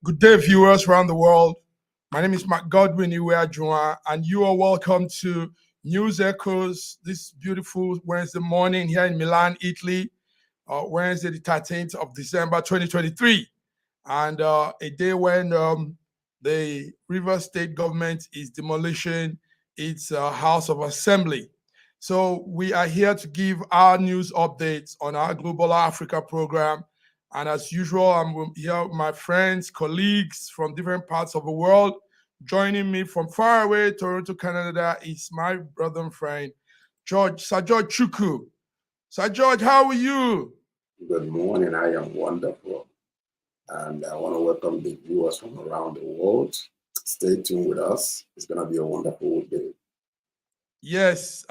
Good day, viewers around the world. My name is Mark Godwin Iweajua, and you are welcome to News Echoes this beautiful Wednesday morning here in Milan, Italy, Wednesday, the 13th of December, 2023. And a day when the Rivers State government is demolishing its House of Assembly. So we are here to give our news updates on our Global Africa program. And as usual, I'm here with my friends, colleagues from different parts of the world. Joining me from far away, Toronto, Canada, is my brother and friend, Sir George Chukwu. Sir George, how are you? Good morning. I am wonderful. And I want to welcome the viewers from around the world. Stay tuned with us. It's going to be a wonderful day. Yes,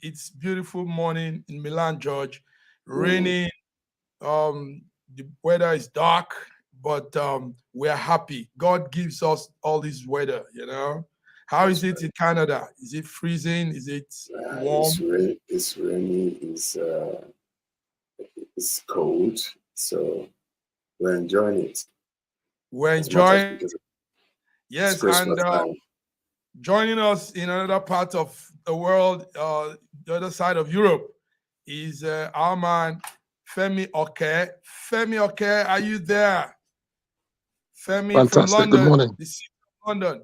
it's beautiful morning in Milan, George. Raining. The weather is dark, but we're happy. God gives us all this weather, you know. How is it in Canada? Is it freezing? Is it warm? It's rainy. It's cold. So we're enjoying it. We're enjoying. Yes, and joining us in another part of the world, the other side of Europe, is our man Femi Oke. Femi Oke, are you there? Femi Fantastic. From London. Good morning. The city of London.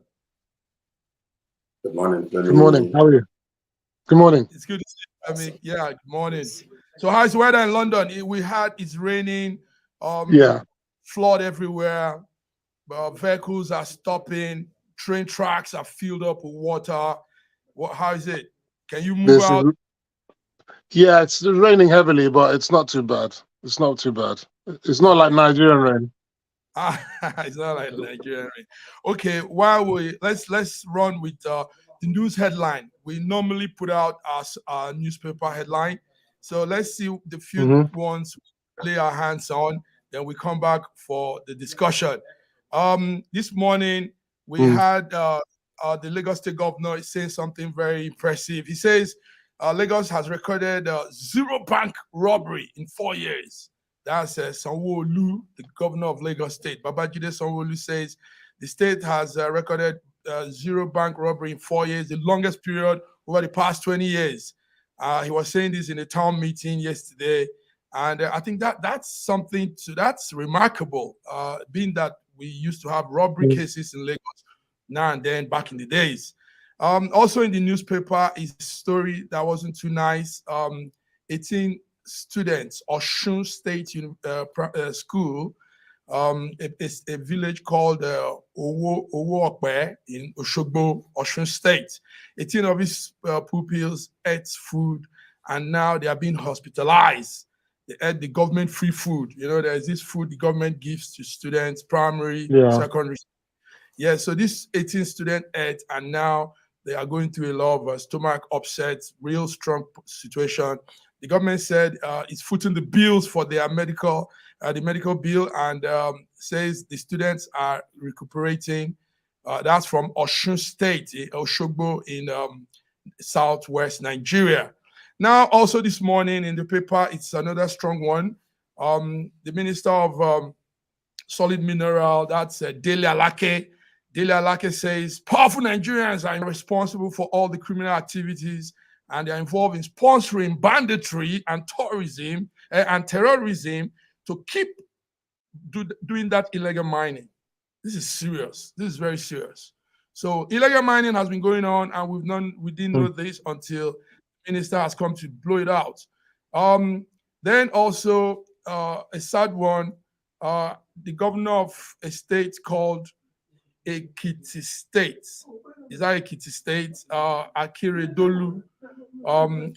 Good morning, Femi. Good morning. How are you? Good morning. It's good to see you, Femi. Yeah, good morning. So how's the weather in London? It's raining. Flood everywhere. Vehicles are stopping. Train tracks are filled up with water. How is it? Can you move out? Yeah, it's raining heavily, but it's not too bad. It's not too bad. It's not like Nigerian rain. It's not like Nigerian rain. Okay, let's run with the news headline. We normally put out our newspaper headline. So let's see the few ones we lay our hands on. Then we come back for the discussion. This morning we had the Lagos State governor saying something very impressive. He says Lagos has recorded zero bank robbery in 4 years. That's Sanwo-Olu, the governor of Lagos State. Babajide Sanwo-Olu says the state has recorded zero bank robbery in 4 years, the longest period over the past 20 years. He was saying this in a town meeting yesterday. And I think that's that's remarkable, being that we used to have robbery cases in Lagos now and then back in the days. Also in the newspaper is a story that wasn't too nice. 18 students, Osun State School, a village called Owoeye in Oshogbo, Osun State. 18 of his pupils ate food, and now they are being hospitalized. They ate the government free food. You know, there's this food the government gives to students, primary, secondary. Yeah, so this 18 student ate, and now they are going through a lot of stomach upsets, real strong situation. The government said it's footing the bills for their medical bill, and says the students are recuperating. That's from Osun State, Oshogbo in southwest Nigeria. Now, also this morning in the paper, it's another strong one. The Minister of Solid Mineral, that's Dele Alake. Dele Alake says powerful Nigerians are responsible for all the criminal activities, and they are involved in sponsoring banditry and tourism and terrorism to keep doing that illegal mining. This is serious. This is very serious. So illegal mining has been going on, and we didn't know this until the minister has come to blow it out. Then also a sad one, the governor of a state called Ekiti State. Is that Ekiti State? Akeredolu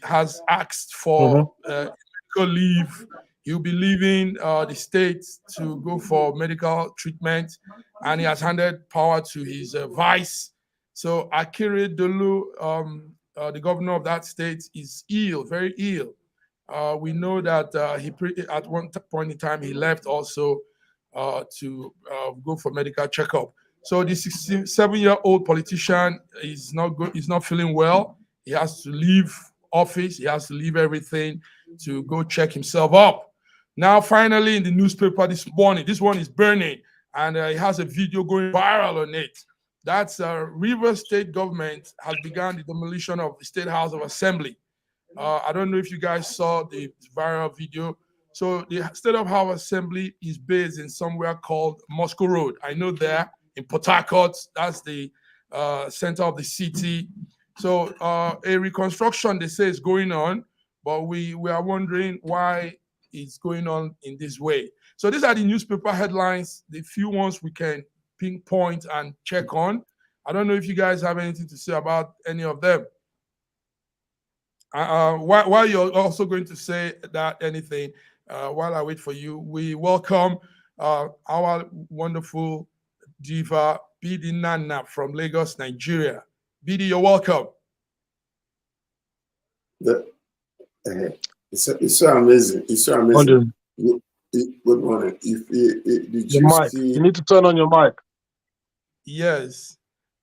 has asked for medical leave. He'll be leaving the state to go for medical treatment, and he has handed power to his vice. So Akeredolu, the governor of that state, is ill, very ill. We know that at one point in time he left also to go for medical checkup. So the 67-year-old politician is not good. He's not feeling well. He has to leave office. He has to leave everything to go check himself up. Now, finally, in the newspaper this morning, this one is burning, and it has a video going viral on it. That's Rivers State government has begun the demolition of the State House of Assembly. I don't know if you guys saw the viral video. So the State of House Assembly is based in somewhere called Moscow Road. I know there in Port Harcourt, that's the center of the city. So a reconstruction, they say, is going on, but we are wondering why it's going on in this way. So these are the newspaper headlines, the few ones we can pinpoint and check on. I don't know if you guys have anything to say about any of them. While you're also going to say that anything, while I wait for you, we welcome our wonderful diva, Bidi Nana from Lagos, Nigeria. Bidi, you're welcome. It's so amazing. It's so amazing. Good morning. Did you see? You need to turn on your mic. Yes.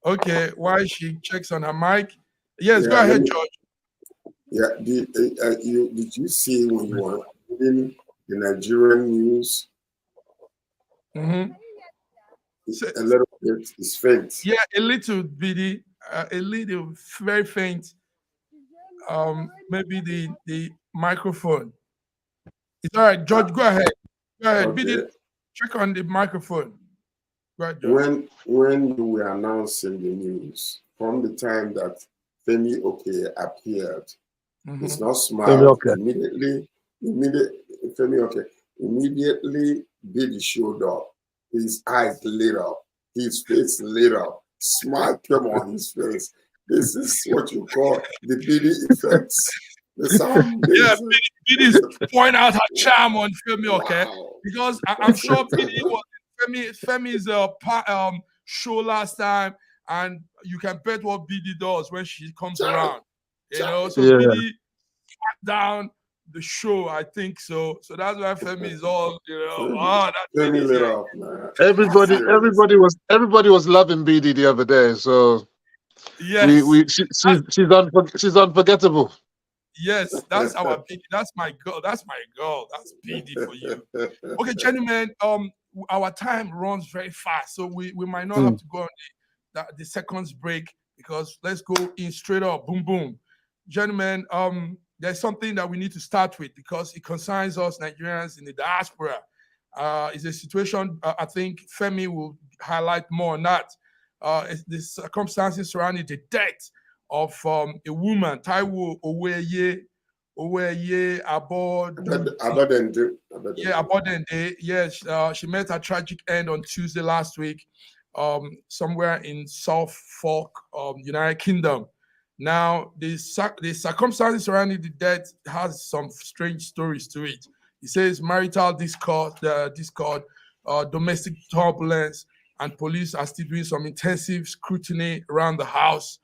Okay. While she checks on her mic. Yes, go ahead, George. Yeah. Did you see when you were reading the Nigerian news? Mm-hmm. A little bit is faint. Yeah, a little bitty, a little very faint. Maybe the microphone. It's all right, George. Go ahead. Go ahead. Okay. Bidi, check on the microphone. Go ahead, George. When you were announcing the news, from the time that Femi Oke appeared, it's not smart. Immediately, Femi Oke immediately Bidi showed up. His eyes lit up, his face lit up, smile came on his face. This is what you call the Bidi effects. Yeah, Bidi's point out her charm on Femi Oke, because I'm sure Bidi was Femi's show last time, and you can bet what Bidi does when she comes around. You know, so Bidi sat down the show, I think so. So that's why Femi is all, Femi lit up, man. Everybody was loving Bidi the other day. So yes, she's unforgettable. Yes, that's our Bidi. That's my girl. That's Bidi for you. Okay, gentlemen. Our time runs very fast, so we might not have to go on the seconds break, because let's go in straight up, boom boom, gentlemen. There's something that we need to start with because it concerns us Nigerians in the diaspora. It's a situation I think Femi will highlight more on that. The circumstances surrounding the death of a woman, Taiwo Owoeye Abodunde. Yeah, Abodunde. Yes, she met a tragic end on Tuesday last week, somewhere in Suffolk, United Kingdom. Now, the circumstances surrounding the death has some strange stories to it. It says marital discord, domestic turbulence, and police are still doing some intensive scrutiny around the house.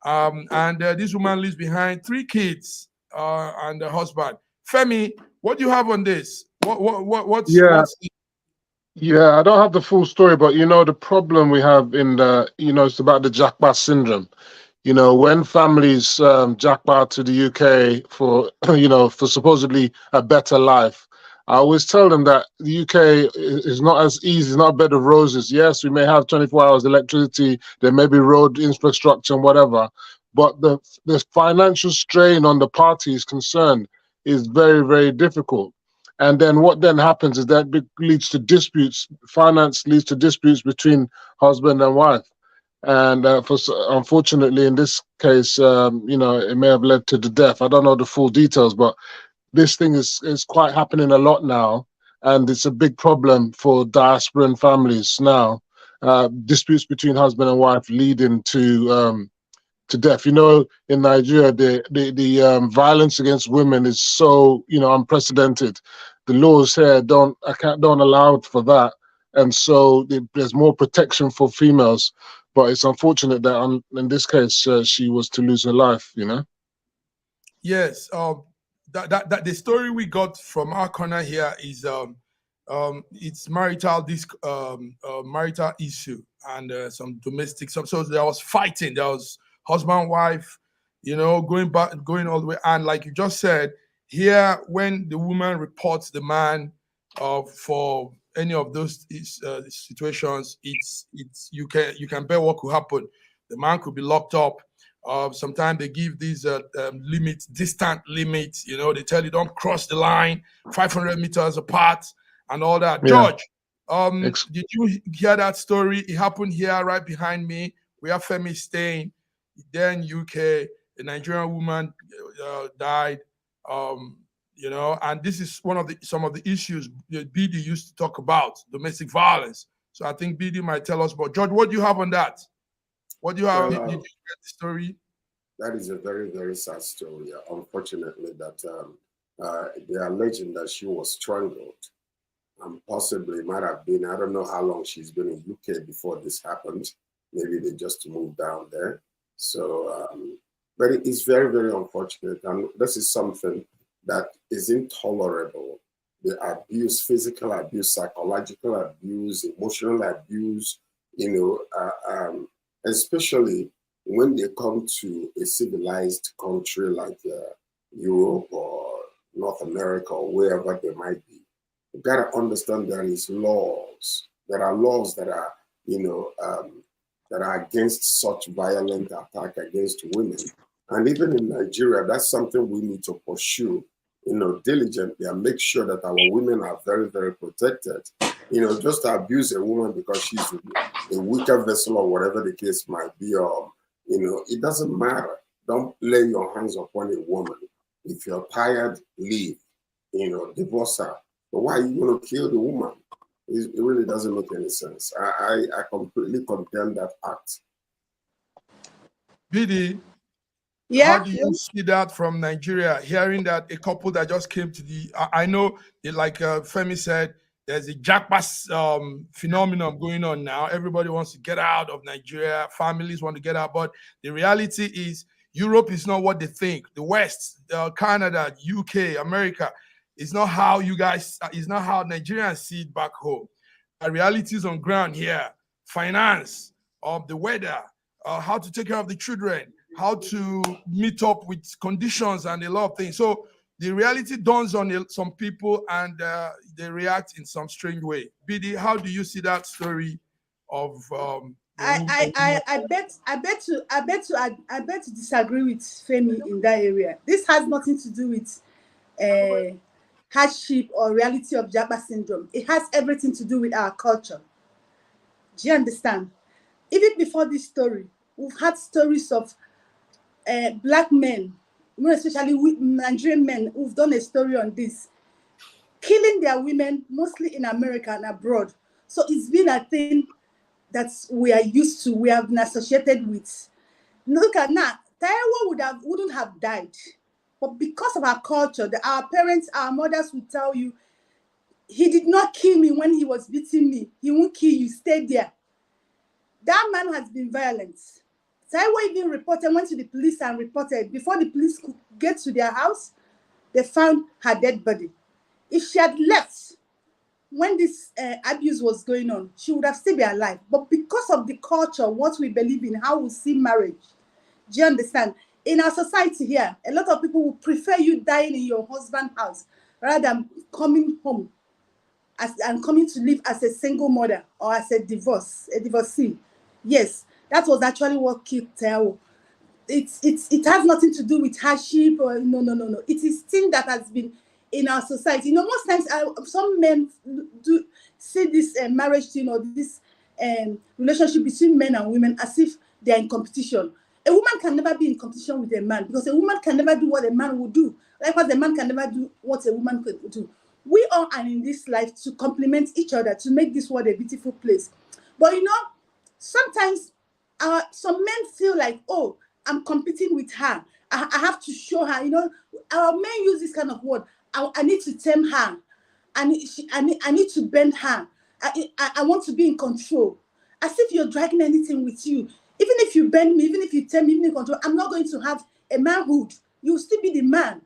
And this woman leaves behind 3 kids and a husband. Femi, what do you have on this? What's Yeah, I don't have the full story, but the problem we have in it's about the jackpot syndrome. When families jackpot to the UK for for supposedly a better life, I always tell them that the UK is not as easy, it's not a bed of roses. Yes, we may have 24 hours electricity, there may be road infrastructure and whatever, but the financial strain on the parties concerned is very, very difficult. And then what then happens is that leads to disputes. Finance leads to disputes between husband and wife. And unfortunately, in this case, it may have led to the death. I don't know the full details, but this thing is quite happening a lot now, and it's a big problem for diasporan families now. Disputes between husband and wife leading to death. In Nigeria, the violence against women is so unprecedented. The laws here don't allow for that, and so there's more protection for females. But it's unfortunate that in this case she was to lose her life. Yes. That the story we got from our corner here is it's marital issue and some domestic. So there was fighting. There was husband, wife, going all the way. And like you just said, here when the woman reports the man for any of those situations, you can bet what could happen. The man could be locked up. Sometimes they give these distant limits. You know, they tell you don't cross the line, 500 meters apart, and all that. Yeah. George, did you hear that story? It happened here, right behind me. We have Femi staying there in UK. A Nigerian woman died. You know, and this is some of the issues that BD used to talk about, domestic violence. So I think BD might tell us about. George, what do you have on that? What do you have? Did you get the story? That is a very, very sad story. Unfortunately, that they are alleging that she was strangled. And possibly might have been, I don't know how long she's been in UK before this happened. Maybe they just moved down there. So, but it is very, very unfortunate. And this is something that is intolerable. The abuse, physical abuse, psychological abuse, emotional abuse, you know, especially when they come to a civilized country like Europe or North America or wherever they might be. You gotta understand there is laws. There are laws that are, you know, that are against such violent attack against women. And even in Nigeria, that's something we need to pursue, you know, diligently and make sure that our women are very, very protected. You know, just to abuse a woman because she's a weaker vessel or whatever the case might be, or, you know, it doesn't matter. Don't lay your hands upon a woman. If you're tired, leave, you know, divorce her. But why are you going to kill the woman? It really doesn't make any sense. I completely condemn that act. BD, yeah. How do you see that from Nigeria? Hearing that a couple that just came to I know, like Femi said, there's a jackpot phenomenon going on now. Everybody wants to get out of Nigeria. Families want to get out. But the reality is Europe is not what they think. The West, Canada, UK, America, is not how is not how Nigerians see it back home. The realities on ground here, finance, the weather, how to take care of the children, how to meet up with conditions and a lot of things. So the reality dawns on some people and they react in some strange way. BD, how do you see that story of I bet to disagree with Femi in that area. This has nothing to do with hardship or reality of Japa syndrome. It has everything to do with our culture. Do you understand? Even before this story, we've had stories of black men, more especially Nigerian men, who've done a story on this, killing their women, mostly in America and abroad. So it's been a thing that we are used to, we have been associated with. Look at now, Taiwo wouldn't have died. But because of our culture, our parents, our mothers would tell you, he did not kill me when he was beating me. He won't kill you, stay there. That man has been violent. Taiwo even went to the police and reported. Before the police could get to their house, they found her dead body. If she had left when this abuse was going on, she would have still been alive. But because of the culture, what we believe in, how we see marriage, do you understand? In our society here, a lot of people would prefer you dying in your husband's house rather than coming home and coming to live as a single mother or as a divorcee. Yes, that was actually what killed Taiwo. It has nothing to do with hardship or no. It is thing that has been in our society. You know, most times some men do see this marriage thing or this relationship between men and women as if they are in competition. A woman can never be in competition with a man because a woman can never do what a man would do. Likewise, a man can never do what a woman could do. We all are in this life to complement each other, to make this world a beautiful place. But you know, sometimes some men feel like, oh, I'm competing with her. I have to show her. You know, our men use this kind of word. I need to tame her. I need to bend her. I want to be in control. As if you're dragging anything with you. Even if you bend me, even if you tame me, even in control, I'm not going to have a manhood. You'll still be the man.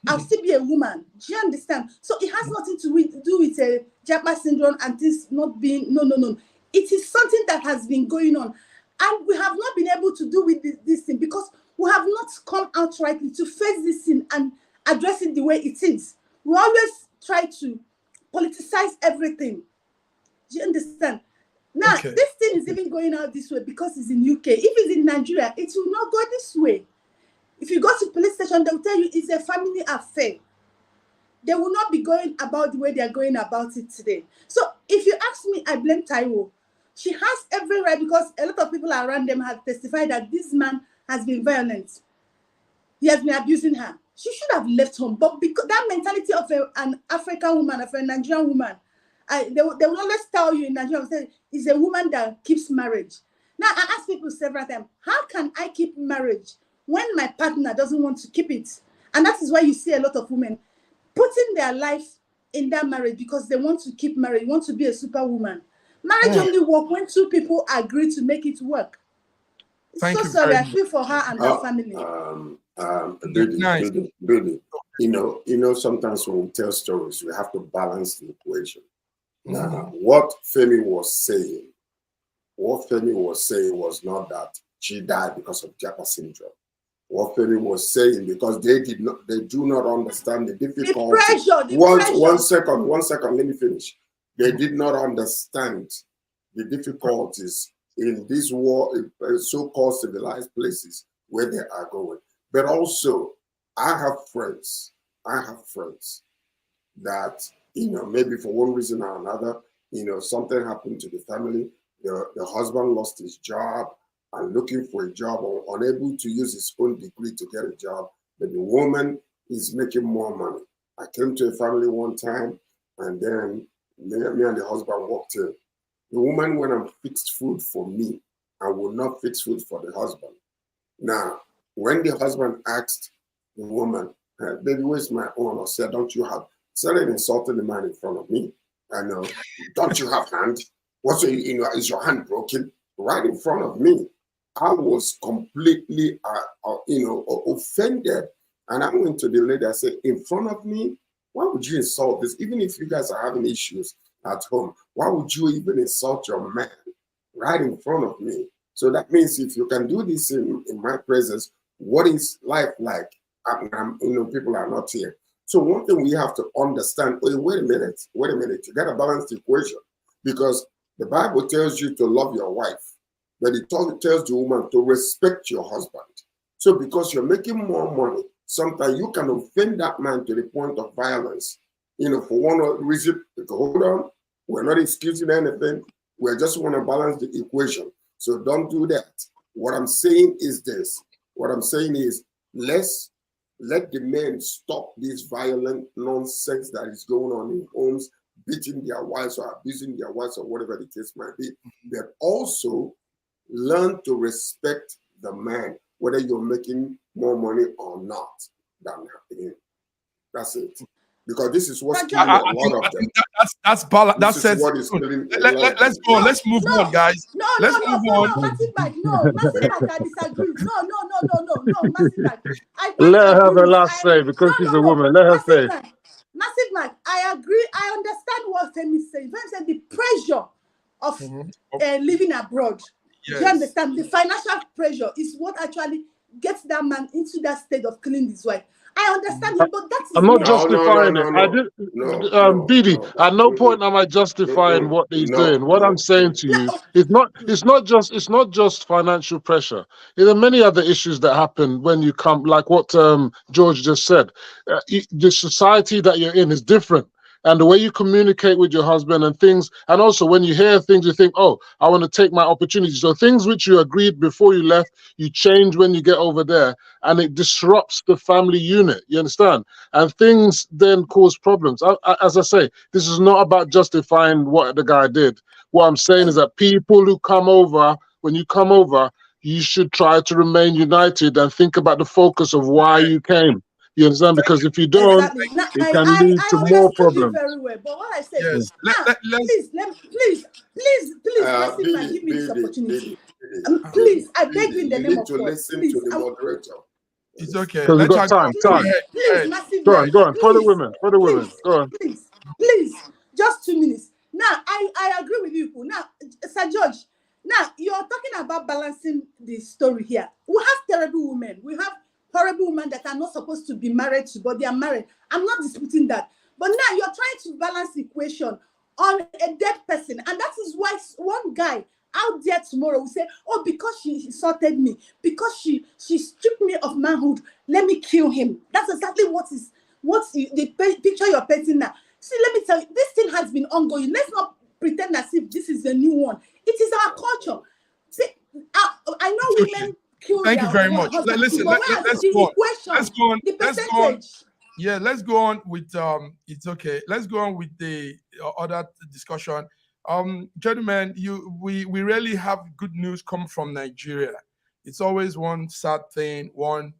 I'll still be a woman. Do you understand? So it has nothing to do with a Japa syndrome and this not being, no. It is something that has been going on. And we have not been able to do with this thing because we have not come out rightly to face this thing and address it the way it is. We always try to politicize everything. Do you understand? Now, this thing is even going out this way because it's in UK. If it's in Nigeria, it will not go this way. If you go to police station, they'll tell you it's a family affair. They will not be going about the way they are going about it today. So if you ask me, I blame Taiwo. She has every right because a lot of people around them have testified that this man has been violent. He has been abusing her. She should have left home. But because that mentality of an African woman, of a Nigerian woman, they will always tell you in Nigeria, say, it's a woman that keeps marriage. Now, I ask people several times, how can I keep marriage when my partner doesn't want to keep it? And that is why you see a lot of women putting their life in that marriage because they want to keep marriage, want to be a superwoman. Marriage only works when two people agree to make it work. Thank so you sorry, very I feel for her and her family. Really, you know, sometimes when we tell stories, we have to balance the equation. Now, what Femi was saying was not that she died because of Japa syndrome. What Femi was saying, because they do not understand the difficulty. One second, let me finish. They did not understand the difficulties in these so-called civilized places where they are going. But also, I have friends that, you know, maybe for one reason or another, you know, something happened to the family. The husband lost his job and looking for a job or unable to use his own degree to get a job. But the woman is making more money. I came to a family one time and then me and the husband walked in. The woman went and fixed food for me and would not fix food for the husband. Now, when the husband asked the woman, baby, where's my own? Or said, don't you have, started insulting the man in front of me. I know, don't you have hand? What's you know, is your hand broken? Right in front of me. I was completely, offended. And I went to the lady, I said, in front of me, why would you insult this? Even if you guys are having issues at home, why would you even insult your man right in front of me? So that means if you can do this in my presence, what is life like? People are not here. So one thing we have to understand, wait a minute, you got to balance the equation because the Bible tells you to love your wife, but it tells the woman to respect your husband. So because you're making more money, sometimes you can offend that man to the point of violence. You know, for one reason, hold on, we're not excusing anything. We just want to balance the equation. So don't do that. What I'm saying is this. What I'm saying is let the men stop this violent nonsense that is going on in homes, beating their wives or abusing their wives or whatever the case might be. But also learn to respect the man, whether you're making more money or not than him. That's it. Because this is what's killing a lot of them. That's balance. That says let's go. Let's move on, guys. Let's move on. Massive bag, I disagree. No, massive bag. Let her have a last say because she's a woman. Let her say. Massive bag, I agree. I understand what Femi is saying. Femi said the pressure of living abroad. Yes. Do you understand? The financial pressure is what actually gets that man into that state of killing his wife. I understand it, but that's I'm not justifying it. I did, BD. At no point am I justifying what he's doing. What I'm saying to you, it's not just financial pressure. There are many other issues that happen when you come, like what George just said. The society that you're in is different. And the way you communicate with your husband and things, and also when you hear things, you think, oh, I want to take my opportunity. So things which you agreed before you left, you change when you get over there, and it disrupts the family unit. You understand? And things then cause problems. As I say, this is not about justifying what the guy did. What I'm saying is that people who come over, when you come over, you should try to remain united and think about the focus of why you came. You understand? Because if you don't, it can lead to more problems. Very well, but what I said, yes. Please, give me this opportunity. Please, I beg you in the name of God. Listen to the moderator. It's okay. Because we've got time. Please, massive. Go on. For the women. Go on. Please, just 2 minutes. Now, I agree with you. Now, Sir George, now you're talking about balancing the story here. We have terrible women. We have horrible women that are not supposed to be married to, but they are married. I'm not disputing that. But now you're trying to balance the equation on a dead person. And that is why one guy out there tomorrow will say, oh, because she insulted me, because she stripped me of manhood, let me kill him. That's exactly the picture you're painting now. See, let me tell you, this thing has been ongoing. Let's not pretend as if this is a new one. It is our culture. See, I know women kill Thank their you very much. husbands, Listen, but let's go on. Let's go on. The Let's go on. percentage. Yeah, let's go on with it's okay. Let's go on with the other discussion. Gentlemen, we rarely have good news come from Nigeria. It's always one sad thing, one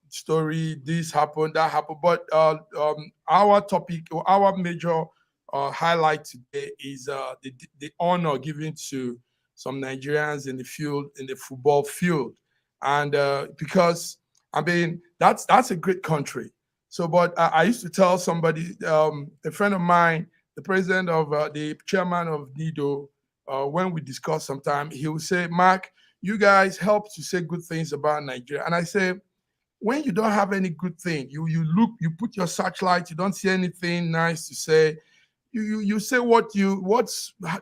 story, this happened, that happened. But our topic, or our major highlight today is the honor given to some Nigerians in the field, in the football field. And because, I mean, that's a great country. So, but I used to tell somebody, a friend of mine, the president of the chairman of NIDO, when we discuss sometime, he will say, Mark, you guys help to say good things about Nigeria. And I say, when you don't have any good thing, you look, you put your searchlight, you don't see anything nice to say, you say what's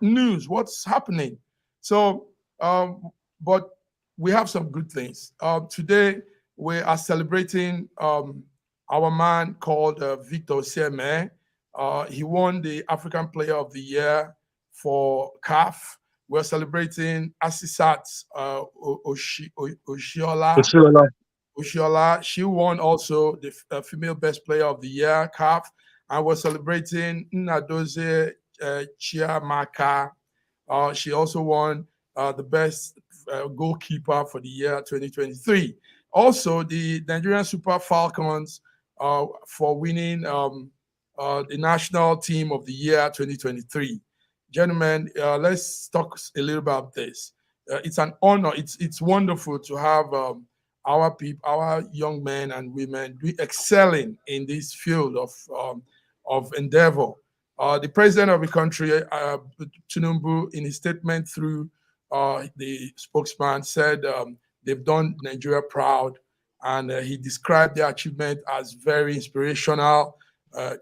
news, what's happening. So, but we have some good things. Today, we are celebrating our man called Victor Osimhen. He won the African Player of the Year for CAF. We're celebrating Asisat Oshoala. She won also the Female Best Player of the Year, CAF. And we're celebrating Nnadozie Chiamaka. She also won the Best Goalkeeper for the year 2023. Also, the Nigerian Super Falcons for winning the National Team of the Year 2023. Gentlemen, let's talk a little about this. It's an honor. It's wonderful to have our people, our young men and women excelling in this field of endeavor. The president of the country, Tinubu, in his statement through the spokesman, said they've done Nigeria proud, and he described their achievement as very inspirational,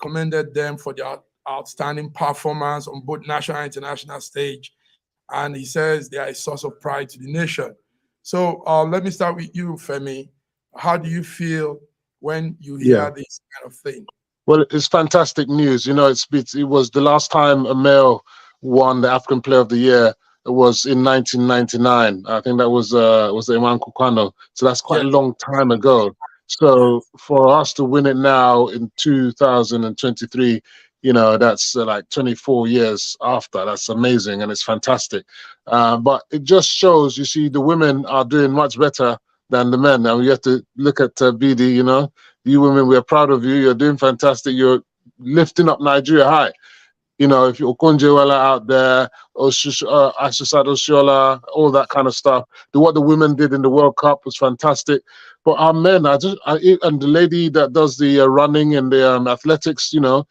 commended them for their outstanding performance on both national and international stage, and he says they are a source of pride to the nation. So let me start with you, Femi. How do you feel when you hear this kind of thing? Well, it's fantastic news. You know, it was the last time a male won the African Player of the Year. It was in 1999. I think that was Iman Kukano. So that's quite a long time ago. So for us to win it now in 2023, you know, that's like 24 years after. That's amazing, and it's fantastic. But it just shows, you see, the women are doing much better than the men. Now you have to look at BD, you know, you women, we're proud of you. You're doing fantastic. You're lifting up Nigeria high. You know, if you're Okonjo-Iweala out there, Asisat Oshoala, all that kind of stuff. What the women did in the World Cup was fantastic. But our men, and the lady that does the running and the athletics, you know,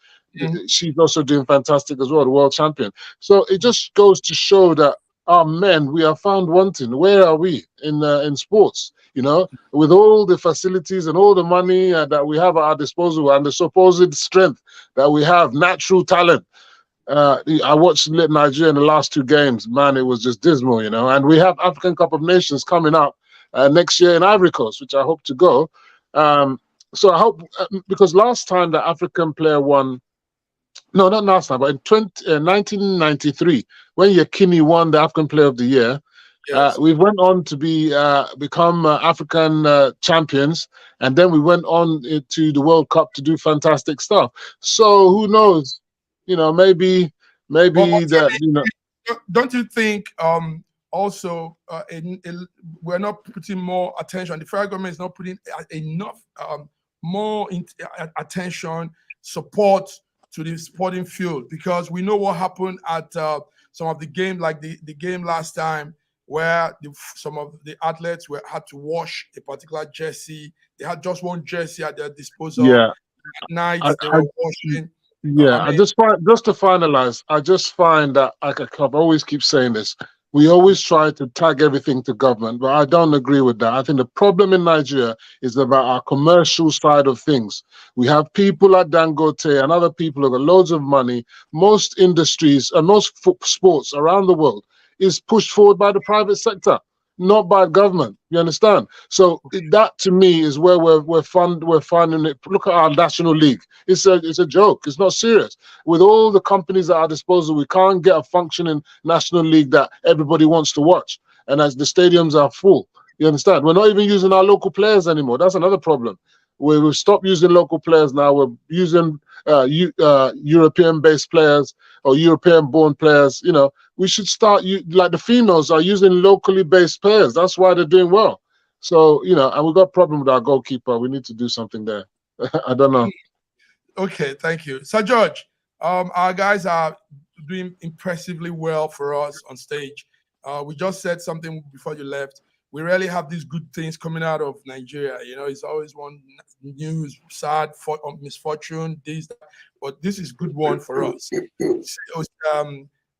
she's also doing fantastic as well, the world champion. So it just goes to show that our men, we are found wanting. Where are we in sports? You know, with all the facilities and all the money that we have at our disposal and the supposed strength that we have, natural talent. I watched Nigeria in the last 2 games. Man, it was just dismal, you know. And we have African Cup of Nations coming up next year in Ivory Coast, which I hope to go. So I hope, because last time the African player won, no, not last time, but in 1993, when Yekini won the African Player of the Year, we went on to become African champions, and then we went on to the World Cup to do fantastic stuff. So who knows? You know, maybe that, you know. Don't you think also we're not putting more attention? The federal government is not putting enough more attention, support to the sporting field, because we know what happened at some of the game, like the game last time, where some of the athletes had to wash a particular jersey. They had just one jersey at their disposal. Yeah. At night they were washing. Yeah, I just to finalize, I just find that I always keep saying this. We always try to tag everything to government, but I don't agree with that. I think the problem in Nigeria is about our commercial side of things. We have people like Dangote and other people who have got loads of money. Most industries and most sports around the world is pushed forward by the private sector, not by government. You understand? So that to me is where we're finding it. Look at our national league. It's a joke. It's not serious. With all the companies at our disposal, we can't get a functioning national league that everybody wants to watch. And as the stadiums are full, you understand? We're not even using our local players anymore. That's another problem. We've stopped using local players now. We're using European-based players or European-born players. You know, we should start, like the females are using locally based players. That's why they're doing well. So, you know, and we've got a problem with our goalkeeper. We need to do something there. I don't know. Okay, thank you. So, George, our guys are doing impressively well for us on stage. We just said something before you left. We rarely have these good things coming out of Nigeria. You know, it's always one news, sad misfortune, this, that. But this is good one for us.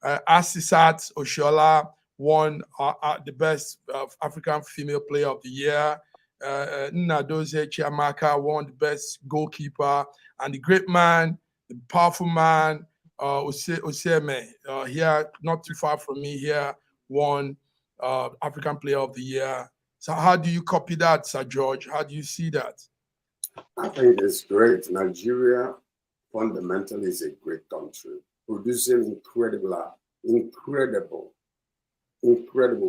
Asisat Oshoala won the best African female player of the year. Nnadozie Chiamaka won the best goalkeeper. And the great man, the powerful man, Osimhen, here, not too far from me here, won African Player of the Year. So how do you copy that, Sir George? How do you see that? I think it's great. Nigeria fundamentally is a great country, producing incredible,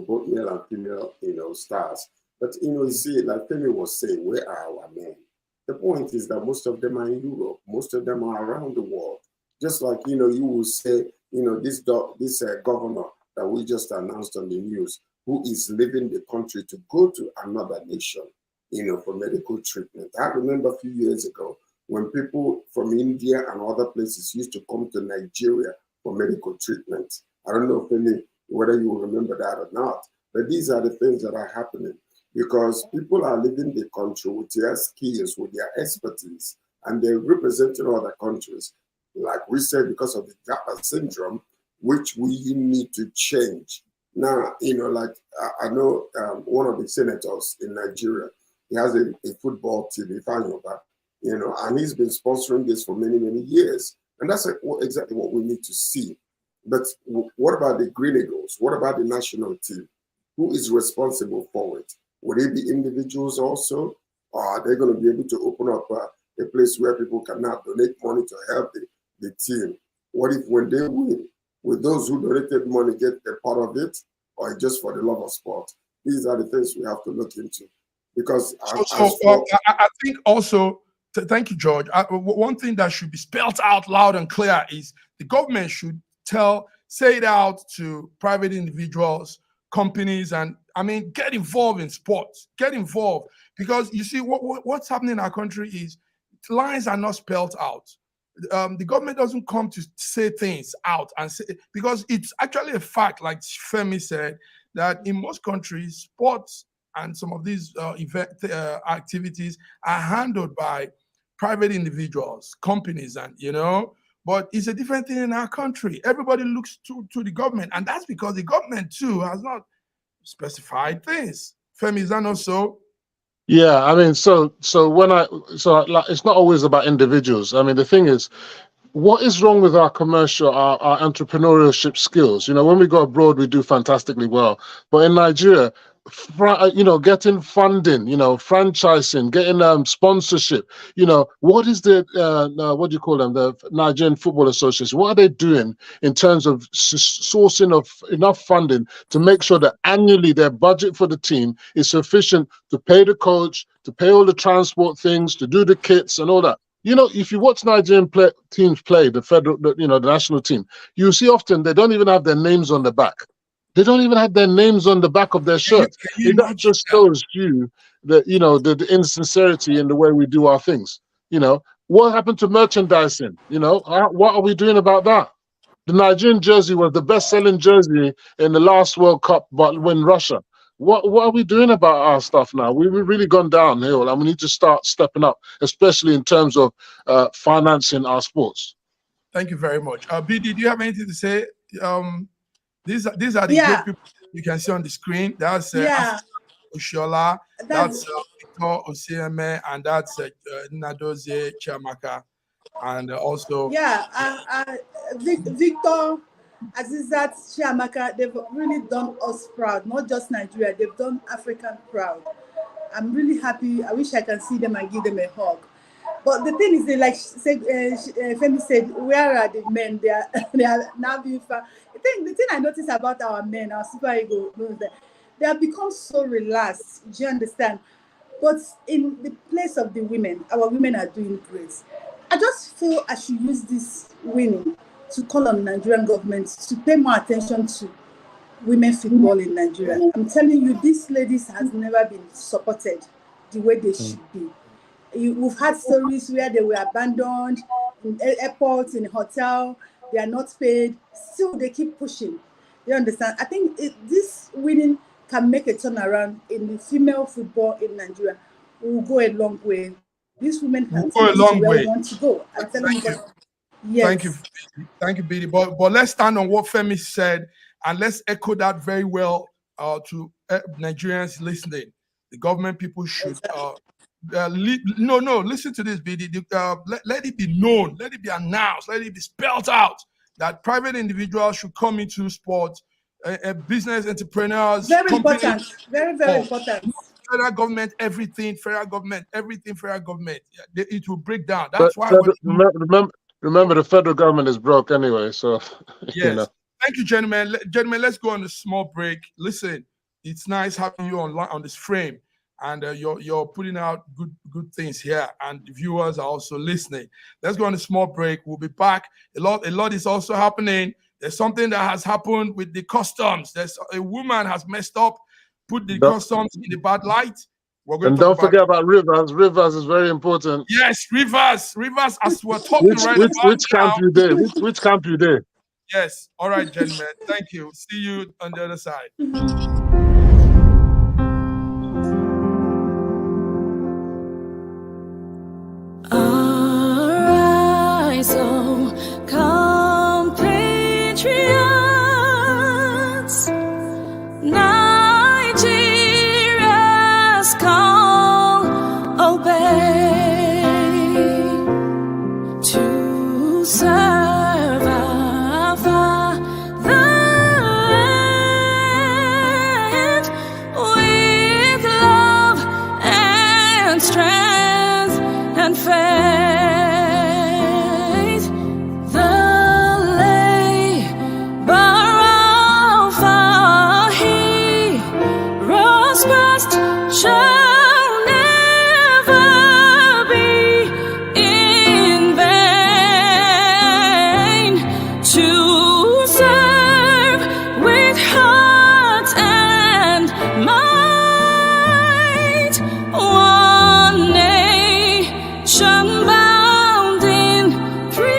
both male and female, you know, stars. But, you know, you see, like Femi was saying, where are our men? The point is that most of them are in Europe. Most of them are around the world. Just like, you know, you will say, you know, this governor that we just announced on the news, who is leaving the country to go to another nation, you know, for medical treatment. I remember a few years ago when people from India and other places used to come to Nigeria for medical treatment. I don't know whether you will remember that or not, but these are the things that are happening because people are leaving the country with their skills, with their expertise, and they're representing other countries. Like we said, because of the Japa syndrome, which we need to change. Now, you know, like I know one of the senators in Nigeria, he has a football team, you know, and he's been sponsoring this for many, many years. And that's exactly what we need to see. But what about the Green Eagles? What about the national team? Who is responsible for it? Would it be individuals also? Or are they going to be able to open up a place where people can now donate money to help the team? What if when they win, will those who donated money get a part of it, or just for the love of sport? These are the things we have to look into. Because I think also, thank you, George. One thing that should be spelled out loud and clear is the government should say it out to private individuals, companies, and I mean, get involved in sports. Get involved, because you see what's happening in our country is lines are not spelled out. The government doesn't come to say things out and say, because it's actually a fact, like Femi said, that in most countries, sports and some of these activities are handled by private individuals, companies, and you know. But it's a different thing in our country. Everybody looks to the government, and that's because the government too has not specified things. Femi, is that not so? Yeah, I mean, so like, it's not always about individuals. I mean, the thing is, what is wrong with our commercial, our entrepreneurship skills? You know, when we go abroad, we do fantastically well. But in Nigeria, you know, getting funding, you know, franchising, getting sponsorship, you know, what is the, what do you call them, the Nigerian Football Association, what are they doing in terms of sourcing of enough funding to make sure that annually their budget for the team is sufficient to pay the coach, to pay all the transport things, to do the kits and all that? You know, if you watch Nigerian teams play, the national team, you see often they don't even have their names on the back. They don't even have their names on the back of their shirt. That just shows you that, you know, the insincerity in the way we do our things. You know, what happened to merchandising? You know, what are we doing about that? The Nigerian jersey was the best-selling jersey in the last World Cup, but when Russia. What are we doing about our stuff now? We've really gone downhill, and we need to start stepping up, especially in terms of financing our sports. Thank you very much. BD, do you have anything to say? These are the great people you can see on the screen. That's Oshoala, that's Victor Osimhen, and that's Nnadozie Chiamaka, and also Victor Azizat Chiamaka. They've really done us proud, not just Nigeria. They've done African proud. I'm really happy. I wish I can see them and give them a hug. But the thing is, Femi said, where are the men? They are now being found. The thing I notice about our men, our super ego, they have become so relaxed. Do you understand? But in the place of the women, our women are doing great. I just feel I should use this winning to call on the Nigerian government to pay more attention to women football in Nigeria. I'm telling you, these ladies has never been supported the way they should be. We've had stories where they were abandoned in airports, in hotel, they are not paid. Still, they keep pushing. You understand? I think this winning can make a turnaround in the female football in Nigeria. We will go a long way. These women can go a long way. We want to go. I'm telling you. Yes. Thank you, Bidi. But let's stand on what Femi said, and let's echo that very well to Nigerians listening. The government people should listen to this, Bidi. Let it be known, let it be announced, let it be spelled out that private individuals should come into sport, business entrepreneurs. Very important. Very, very important. Federal government, everything. Federal government. Yeah, it will break down. That's why. Remember, the federal government is broke anyway. So yes. You know. Thank you, gentlemen. Gentlemen, let's go on a small break. Listen, it's nice having you on this frame, and you're putting out good things here, and the viewers are also listening. Let's go on a small break. We'll be back. A lot is also happening. There's something that has happened with the customs. There's a woman has messed up, put the customs in a bad light. And don't forget about rivers. Rivers is very important. Yes, rivers. As we're talking which camp you there? Which camp you there? Yes. All right, gentlemen. Thank you. See you on the other side. Arise, oh, compatriots, Nigeria's call, obey to serve our fatherland with love and strength and faith. Shall never be in vain to serve with heart and might, one nation bound in freedom.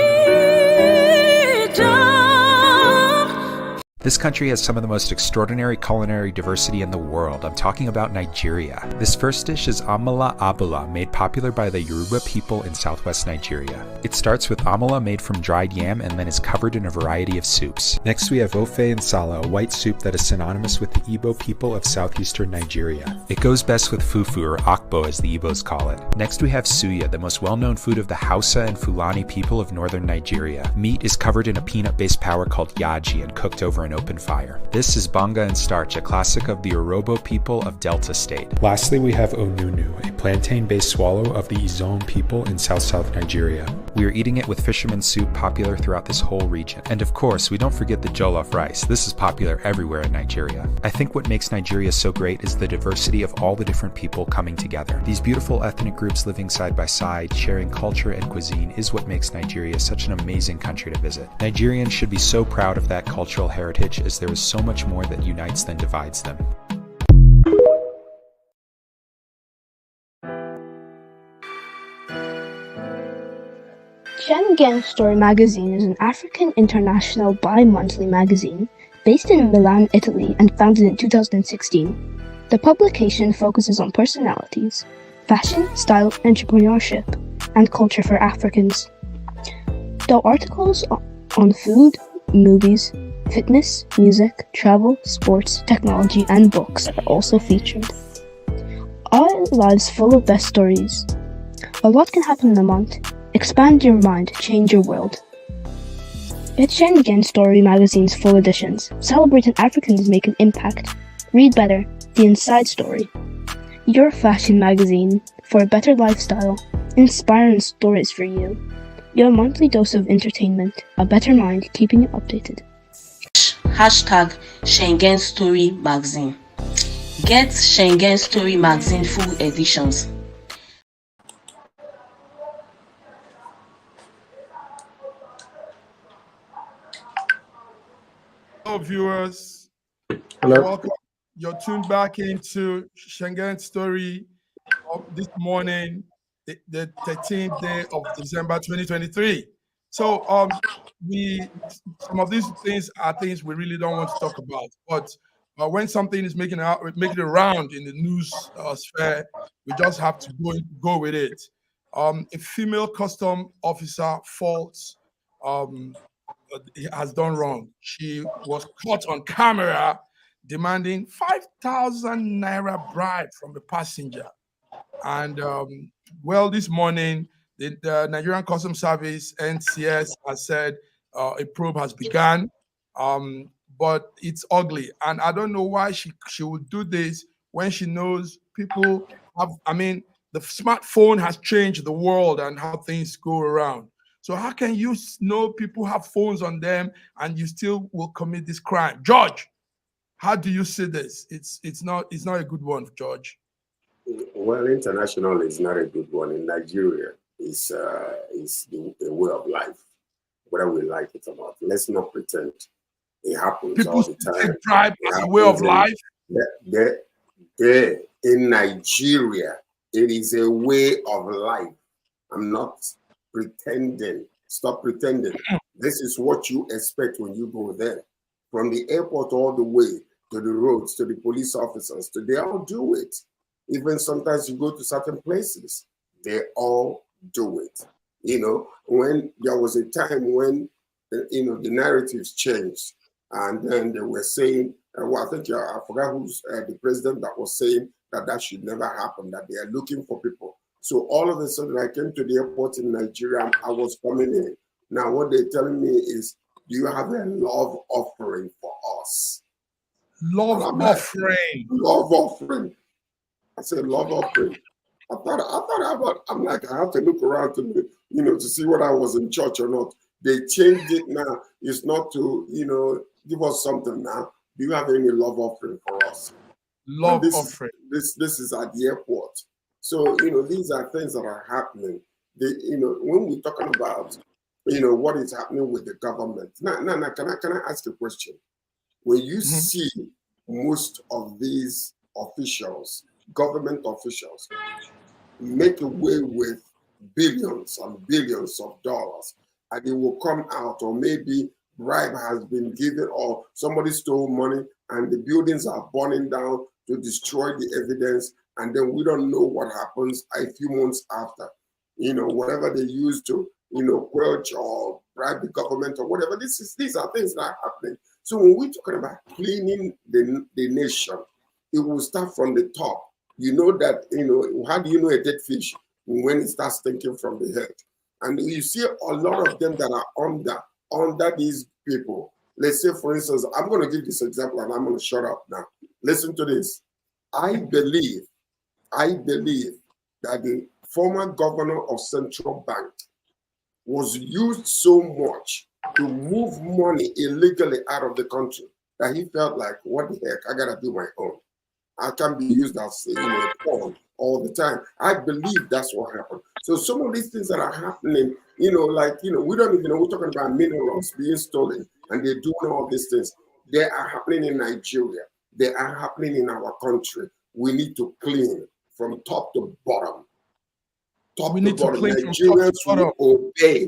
This country has some of the most extraordinary culinary diversity in the world. I'm talking about Nigeria. This first dish is amala abula, made popular by the Yoruba people in southwest Nigeria. It starts with amala made from dried yam and then is covered in a variety of soups. Next we have ofe nsala, a white soup that is synonymous with the Igbo people of southeastern Nigeria. It goes best with fufu, or akbo as the Igbos call it. Next we have suya, the most well-known food of the Hausa and Fulani people of northern Nigeria. Meat is covered in a peanut-based powder called yaji and cooked over an open fire. This is banga and starch, a classic of the Urhobo people of Delta State. Lastly, we have onunu, a plantain-based swallow of the Izon people in south Nigeria. We are eating it with fisherman's soup, popular throughout this whole region. And of course, we don't forget the jollof rice. This is popular everywhere in Nigeria. I think what makes Nigeria so great is the diversity of all the different people coming together. These beautiful ethnic groups living side by side, sharing culture and cuisine is what makes Nigeria such an amazing country to visit. Nigerians should be so proud of that cultural heritage, as there is so much more that unites than divides them. Schengen Story magazine is an African international bi-monthly magazine based in Milan, Italy, and founded in 2016. The publication focuses on personalities, fashion, style, entrepreneurship, and culture for Africans. Though articles on food, movies, Fitness, music, travel, sports, technology, and books are also featured. Our lives full of best stories. A lot can happen in a month. Expand your mind, change your world. Get Shengen Story magazine's full editions. Celebrating Africans make an impact. Read better, the inside story. Your fashion magazine for a better lifestyle. Inspiring stories for you. Your monthly dose of entertainment. A better mind keeping you updated. Hashtag Shengen Story Magazine. Get Shengen Story Magazine full editions. Hello, viewers. Hello. Welcome. You're tuned back into Shengen Story this morning, the 13th day of December 2023. So some of these things are things we really don't want to talk about, but when something is making it around in the news sphere, we just have to go with it. A female custom officer faults has done wrong. She was caught on camera demanding 5,000 naira bribe from the passenger. And this morning, the Nigerian Customs Service, NCS, has said a probe has begun, but it's ugly. And I don't know why she would do this when she knows people have, the smartphone has changed the world and how things go around. So how can you know people have phones on them and you still will commit this crime? George, how do you see this? It's not a good one, George. Well, international is not a good one. In Nigeria, it's the way of life, whether we like it or not. Let's not pretend it happens People all the time. Take bribe as a way of life. There, in Nigeria, it is a way of life. I'm not pretending. Stop pretending. This is what you expect when you go there. From the airport all the way to the roads, to the police officers, they all do it. Even sometimes you go to certain places, they all do it. When there was a time when, the narratives changed, and then they were saying, I forgot who's the president that was saying that should never happen, that they are looking for people. So all of a sudden, I came to the airport in Nigeria, I was coming in. Now, what they're telling me is, do you have a love offering for us? Love offering. Love offering. I said, love offering. I'm like, I have to look around to see whether I was in church or not. They changed it now. It's not to, give us something now. Do you have any love offering for us? Love offering. This is at the airport. So, these are things that are happening. When we're talking about, what is happening with the government. Now, can I ask a question? When you see most of these officials, government officials, make away with billions and billions of dollars, and it will come out, or maybe bribe has been given, or somebody stole money, and the buildings are burning down to destroy the evidence, and then we don't know what happens a few months after. Whatever they use to, quench or bribe the government or whatever, these are things that are happening. So when we're talking about cleaning the nation, it will start from the top. You know that, how do you know a dead fish? When it starts stinking from the head. And you see a lot of them that are under these people. Let's say, for instance, I'm going to give this example and I'm going to shut up now. Listen to this. I believe that the former governor of Central Bank was used so much to move money illegally out of the country that he felt like, what the heck, I got to do my own. I can't be used as a pawn all the time. I believe that's what happened. So some of these things that are happening, we don't even know, we're talking about minerals being stolen and they're doing all these things. They are happening in Nigeria. They are happening in our country. We need to clean from top to bottom. We need to clean from top to Nigerians bottom. will obey.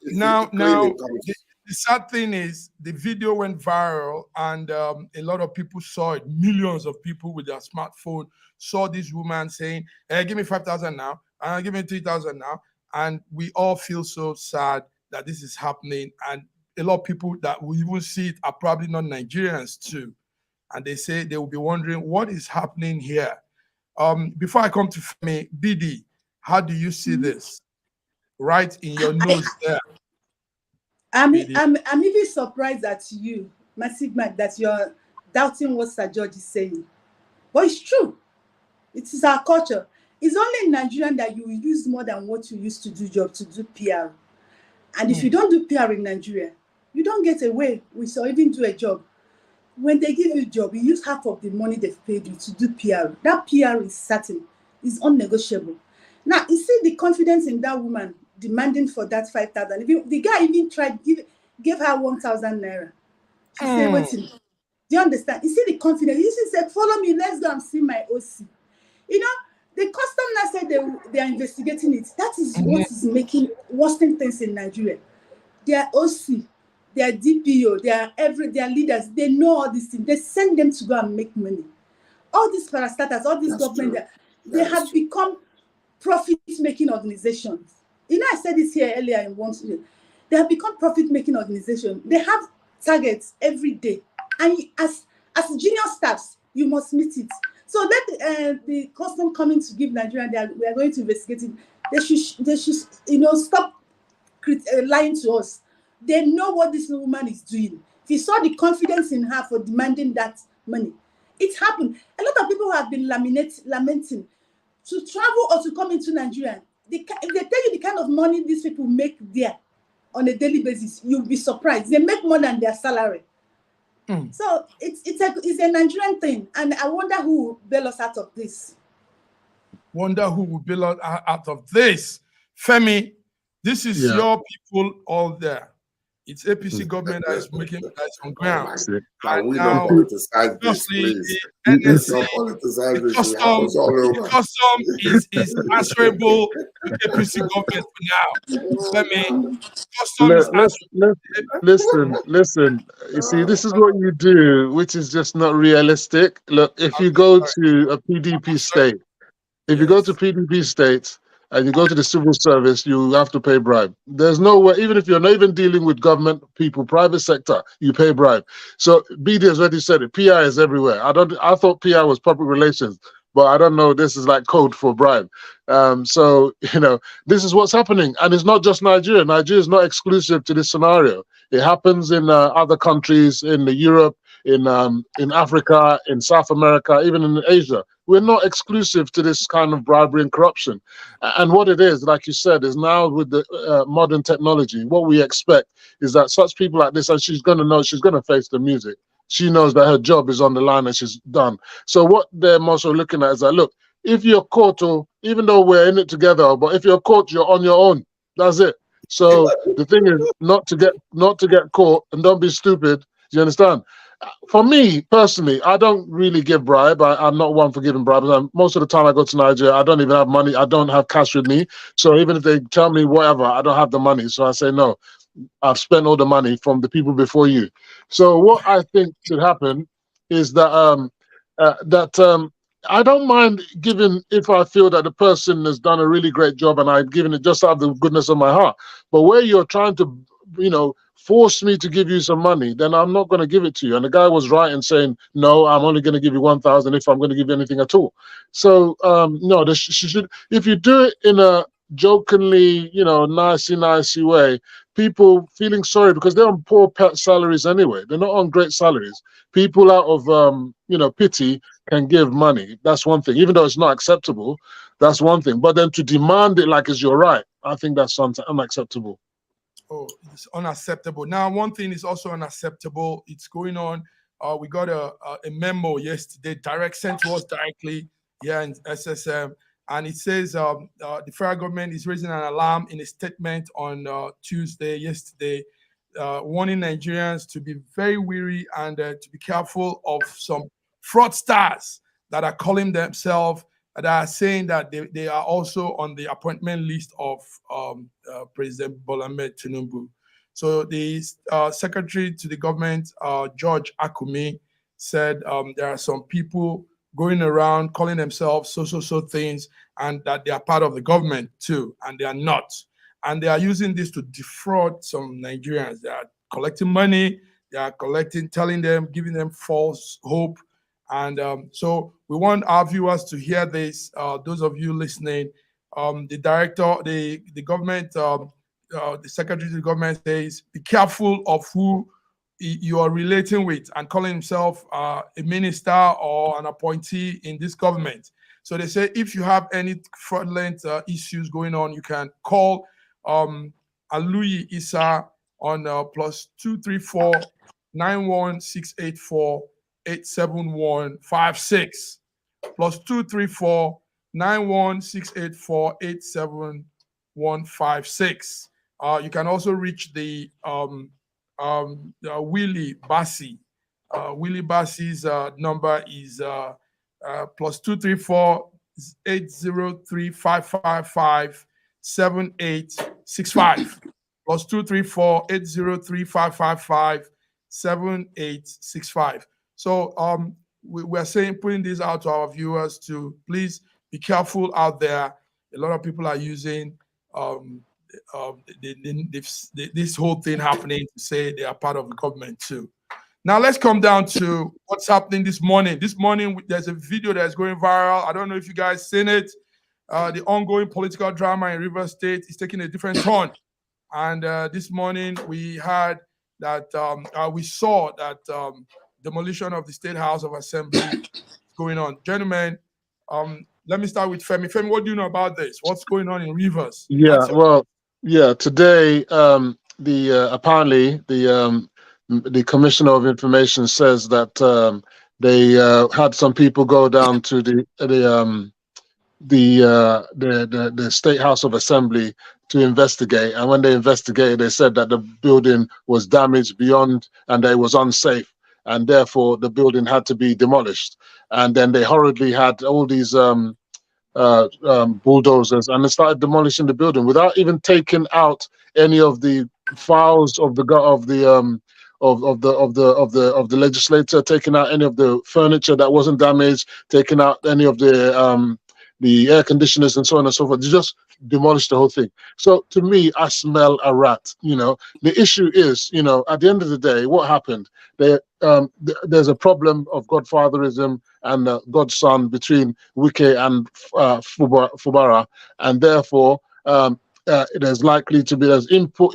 Now, the sad thing is the video went viral and a lot of people saw it. Millions of people with their smartphone saw this woman saying, hey, give me 5,000 now, give me 3,000 now. And we all feel so sad that this is happening. And a lot of people that will even see it are probably not Nigerians too. And they say they will be wondering what is happening here. Before I come to Femi, BD, how do you see this? Right in your nose there. I'm even surprised at you, Massive Mike, that you're doubting what Sir George is saying. But it's true. It is our culture. It's only in Nigeria that you use more than what you used to do job to do PR. And if you don't do PR in Nigeria, you don't get away with or even do a job. When they give you a job, you use half of the money they've paid you to do PR. That PR is certain, is unnegotiable. Now, you see the confidence in that woman demanding for that 5,000. The guy even gave her 1,000 naira. She said, waiting. Do you understand? You see the confidence. You said, follow me, let's go and see my OC. You know, the custom now said they are investigating it. That is what is making worsening things in Nigeria. Their OC, their DPO, their leaders, they know all these things. They send them to go and make money. All these parastatals, all these government, they have become profit-making organizations. You know, I said this here earlier in one studio. They have become profit-making organizations. They have targets every day. And as junior staffs, you must meet it. So let the custom coming to give Nigeria, we are going to investigate it. They should stop lying to us. They know what this woman is doing. If you saw the confidence in her for demanding that money, it happened. A lot of people have been lamenting to travel or to come into Nigeria. If they tell you the kind of money these people make there on a daily basis, you'll be surprised. They make more than their salary. So it's a Nigerian thing, and I wonder who will bail us out of this. Wonder who will bail us out of this. Femi, this is your people all there. It's APC government that is making that on ground. We don't politicize this, please. The custom is answerable to APC government for now. Listen. You see, this is what you do, which is just not realistic. Look, if you go to a PDP state, and you go to the civil service, you have to pay bribe. There's no way, even if you're not even dealing with government people, private sector, you pay bribe. So BD has already said it. PR is everywhere. I thought PR was public relations, but I don't know. This is like code for bribe. So this is what's happening, and it's not just Nigeria. Nigeria is not exclusive to this scenario. It happens in other countries, in Europe, in Africa, in South America, even in Asia. We're not exclusive to this kind of bribery and corruption. And what it is, like you said, is now with the modern technology, what we expect is that such people like this, and she's going to know, she's going to face the music. She knows that her job is on the line and she's done. So what they're also looking at is that, look, if you're caught, or even though we're in it together, but if you're caught, you're on your own. That's it. So the thing is not to get caught, and don't be stupid. Do you understand? For me personally, I don't really give bribe. I'm not one for giving bribes. Most of the time I go to Nigeria, I don't even have money. I don't have cash with me. So even if they tell me whatever, I don't have the money. So I say, no, I've spent all the money from the people before you. So what I think should happen is that I don't mind giving if I feel that the person has done a really great job and I've given it just out of the goodness of my heart. But where you're trying to, force me to give you some money, then I'm not going to give it to you. And the guy was right in saying, no, I'm only going to give you 1,000 if I'm going to give you anything at all. So, no, if you do it in a jokingly, nicey way, people feeling sorry because they're on poor salaries anyway. They're not on great salaries. People out of, pity can give money. That's one thing. Even though it's not acceptable, that's one thing. But then to demand it like it's your right, I think that's unacceptable. Oh, it's unacceptable. Now, one thing is also unacceptable. It's going on. We got a memo yesterday, sent to us directly here in SSM, and it says the federal government is raising an alarm in a statement on yesterday, warning Nigerians to be very wary and to be careful of some fraudsters that are calling themselves, that are saying that they are also on the appointment list of President Bola Ahmed Tinubu. So the secretary to the government, George Akume, said there are some people going around calling themselves so things, and that they are part of the government too, and they are not. And they are using this to defraud some Nigerians. They are collecting money. They are telling them, giving them false hope. And so we want our viewers to hear this. Those of you listening, the director, the government, the secretary of the government says, be careful of who you are relating with and calling himself a minister or an appointee in this government. So they say if you have any fraudulent issues going on, you can call Aluyi Issa on +234 91684 87156 +234 91684 87156. You can also reach the Willie Bassi. Willie Bassi's number is +234 803 555 7865 +234 803 555 7865. So we're saying, putting this out to our viewers to please be careful out there. A lot of people are using this whole thing happening to say they are part of the government too. Now let's come down to what's happening this morning. This morning, there's a video that's going viral. I don't know if you guys seen it. The ongoing political drama in Rivers State is taking a different turn. And this morning, we heard that, we saw that demolition of the State House of Assembly is going on. Gentlemen, let me start with Femi. Femi, what do you know about this? What's going on in Rivers? Yeah, well, yeah, today, apparently the Commissioner of Information says that they had some people go down to the State House of Assembly to investigate, and when they investigated, they said that the building was damaged beyond and it was unsafe, and therefore the building had to be demolished. And then they hurriedly had all these bulldozers, and they started demolishing the building without even taking out any of the files of the legislator, taking out any of the furniture that wasn't damaged, taking out any of the air conditioners and so on and so forth. They just demolished the whole thing. So to me, I smell a rat. The issue is, at the end of the day, what happened? There's a problem of godfatherism and godson between Wike and Fubara, and therefore there's likely to be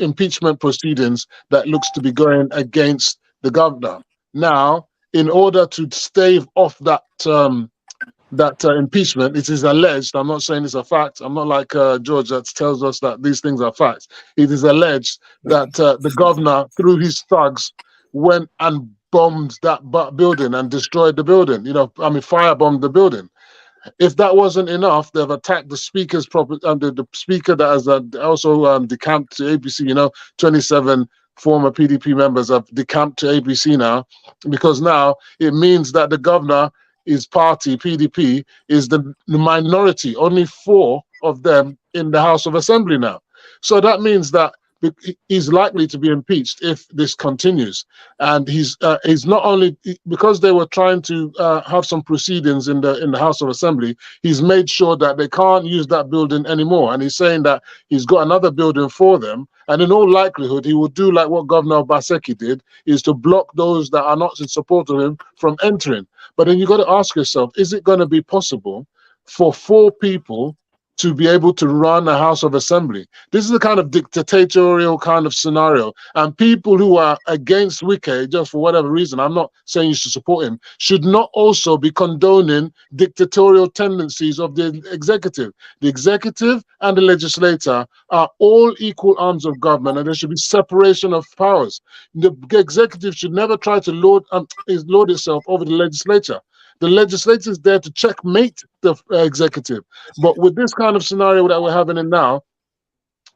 impeachment proceedings that looks to be going against the governor. Now, in order to stave off that impeachment, it is alleged, I'm not saying it's a fact, I'm not like George that tells us that these things are facts. It is alleged that the governor, through his thugs, went and bombed that building and destroyed the building, firebombed the building. If that wasn't enough, they've attacked the speaker's property, the speaker that has also decamped to ABC. 27 former PDP members have decamped to ABC now, because now it means that the governor, his party, PDP, is the minority, only 4 of them in the House of Assembly now. So that means that he's likely to be impeached if this continues. And he's not only, because they were trying to have some proceedings in the House of Assembly, he's made sure that they can't use that building anymore. And he's saying that he's got another building for them. And in all likelihood, he will do like what Governor Obaseki did, is to block those that are not in support of him from entering. But then you got to ask yourself, is it going to be possible for 4 people to be able to run a House of Assembly? This is the kind of dictatorial kind of scenario. And people who are against Wike, just for whatever reason, I'm not saying you should support him, should not also be condoning dictatorial tendencies of the executive. The executive and the legislature are all equal arms of government, and there should be separation of powers. The executive should never try to lord itself over the legislature. The legislature is there to checkmate the executive. But with this kind of scenario that we're having in now,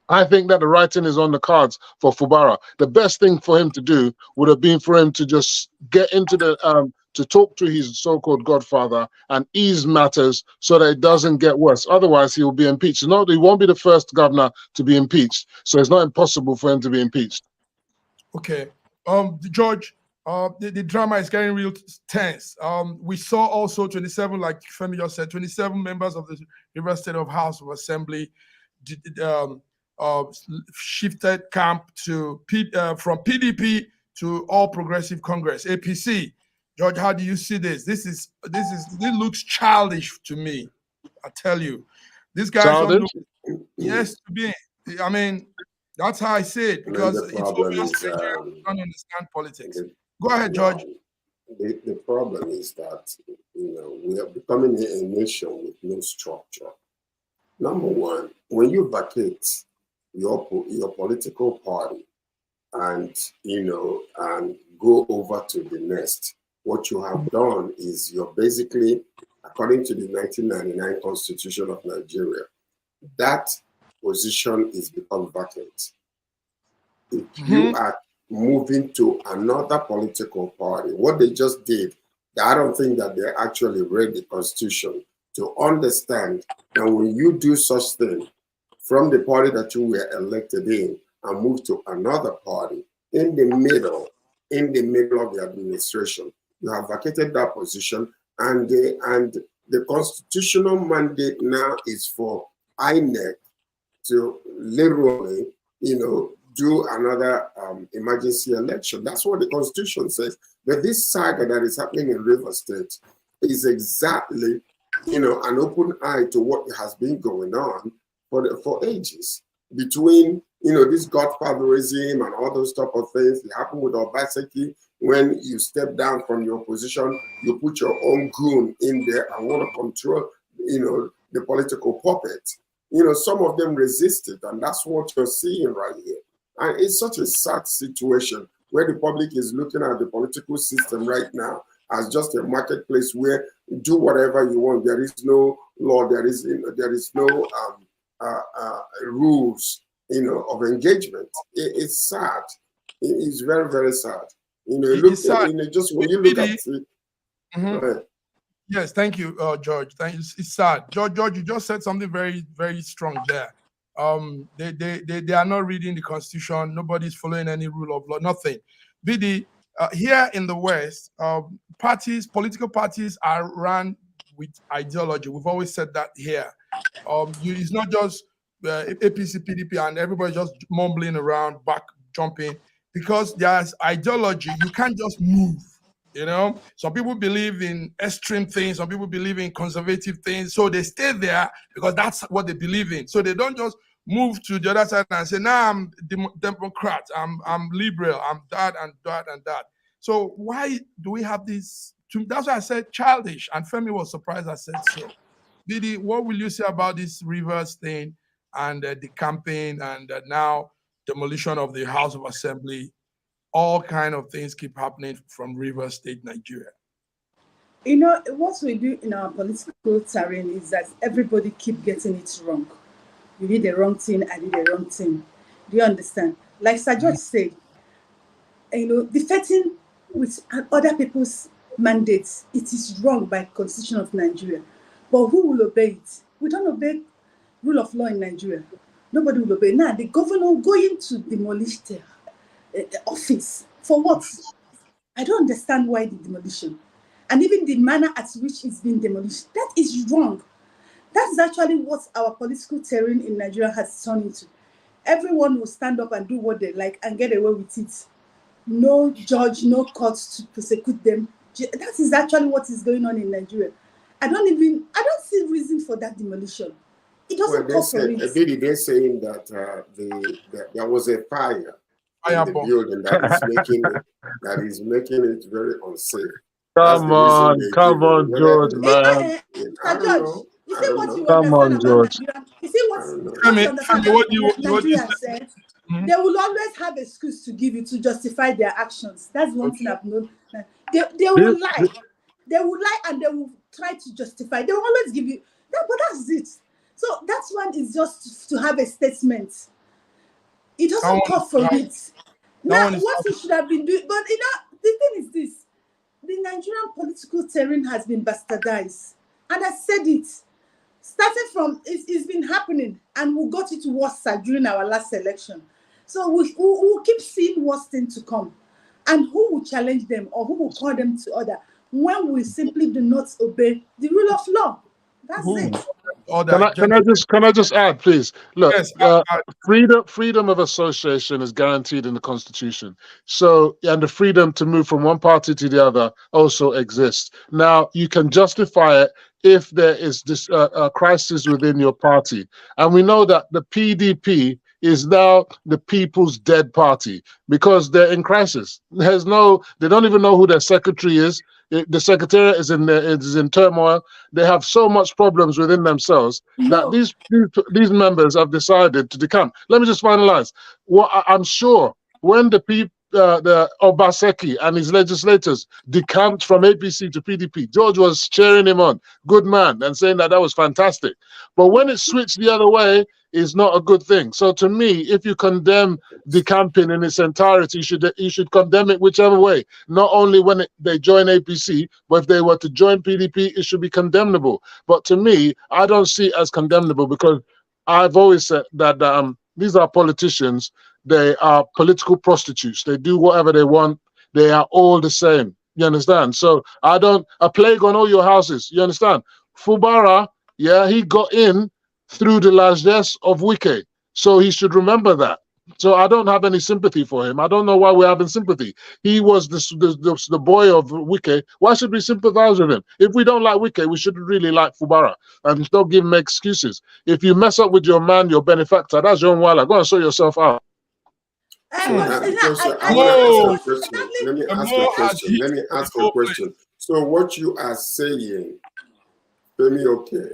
I think that the writing is on the cards for Fubara. The best thing for him to do would have been for him to just get into to talk to his so-called godfather and ease matters so that it doesn't get worse. Otherwise, he will be impeached. No, he won't be the first governor to be impeached. So it's not impossible for him to be impeached. Okay. George, the drama is getting real tense. We saw also 27, like Femi just said, 27 members of the Rivers State House of Assembly shifted camp to from PDP to All Progressive Congress, APC. George, how do you see this? This looks childish to me. I tell you, these guys don't know. Yes, to me. I mean, that's how I say it, because it's obvious Nigerians don't understand politics. Go ahead, George. The problem is that, you know, we are becoming a nation with no structure. Number one, when you vacate your political party and, you know, and go over to the next, what you have done is you're basically, according to the 1999 Constitution of Nigeria, that position is become vacant. If you are moving to another political party, what they just did, I don't think that they actually read the Constitution to understand that when you do such thing from the party that you were elected in and move to another party in the middle of the administration, you have vacated that position, and the constitutional mandate now is for INEC to literally, you know, do another emergency election. That's what the Constitution says. But this saga that is happening in Rivers State is exactly, you know, an open eye to what has been going on for ages between, you know, this godfatherism and all those type of things. It happened with Obaseki. When you step down from your position, you put your own goon in there and want to control, you know, the political puppet. You know, some of them resisted, and that's what you're seeing right here. And it's such a sad situation where the public is looking at the political system right now as just a marketplace where you do whatever you want. There is no law. There is no rules, you know, of engagement. It's sad. It's very, very sad. You know, look, you know, just when you look at it. Yes, thank you, George. It's sad. George, you just said something very, very strong there. They are not reading the Constitution. Nobody's following any rule of law. Nothing. BD, here in the West, political parties are run with ideology. We've always said that here. It's not just APC, PDP, and everybody just mumbling around, back jumping, because there's ideology. You can't just move. You know, some people believe in extreme things, some people believe in conservative things, so they stay there because that's what they believe in. So they don't just move to the other side and say, "Nah, I'm Democrat, I'm liberal, I'm that and that and that." So why do we have this? That's why I said childish, and Femi was surprised I said so. Didi, what will you say about this Rivers thing and the campaign and now demolition of the House of Assembly? All kind of things keep happening from Rivers State, Nigeria. You know, what we do in our political terrain is that everybody keep getting it wrong. You did the wrong thing, I did the wrong thing. Do you understand? Like Sir George said, you know, defecting with other people's mandates, it is wrong by Constitution of Nigeria. But who will obey it? We don't obey rule of law in Nigeria. Nobody will obey. Now, the governor going to demolish the office for what? I don't understand why the demolition, and even the manner at which it's been demolished. That is wrong. That is actually what our political terrain in Nigeria has turned into. Everyone will stand up and do what they like and get away with it. No judge, no court to prosecute them. That is actually what is going on in Nigeria. I don't see reason for that demolition. It doesn't call for it. They're saying that there was a fire in the building that is making it very unsafe. Come on, George, man. George, you see what you come on, George. You see what Nigeria said? They will always have excuse to give you to justify their actions. That's one thing I've known. They will lie. They will lie and they will try to justify. They will always give you that, but that's it. So that one is just to have a statement. It doesn't call for it. Now, what we should have been doing, but you know, the thing is this: the Nigerian political terrain has been bastardized, and I said it. Started from it's been happening, and we got it worse during our last election. So we'll keep seeing worse things to come, and who will challenge them or who will call them to order when we simply do not obey the rule of law? That's it. order. Can I just add, please? Look, Yes. freedom of association is guaranteed in the Constitution. So, and the freedom to move from one party to the other also exists. Now, you can justify it if there is this crisis within your party, and we know that the PDP is now the People's Dead Party because they're in crisis. They don't even know who their secretary is. The secretariat is in turmoil. They have so much problems within themselves that these members have decided to decamp. Let me just finalize. Well, I'm sure when the Obaseki and his legislators decamped from APC to PDP, George was cheering him on, good man, and saying that was fantastic. But when it switched the other way, is not a good thing. So to me, if you condemn decamping in its entirety, you should condemn it whichever way. Not only when they join APC, but if they were to join PDP, it should be condemnable. But to me, I don't see it as condemnable because I've always said that these are politicians. They are political prostitutes. They do whatever they want. They are all the same. You understand? So a plague on all your houses. You understand? Fubara, yeah, he got in through the largesse of Wike. So he should remember that. So I don't have any sympathy for him. I don't know why we're having sympathy. He was the boy of Wike. Why should we sympathize with him? If we don't like Wike, we should really like Fubara. And don't give him excuses. If you mess up with your man, your benefactor, that's your own wala. Go and sort yourself out. Let me ask a question. So what you are saying,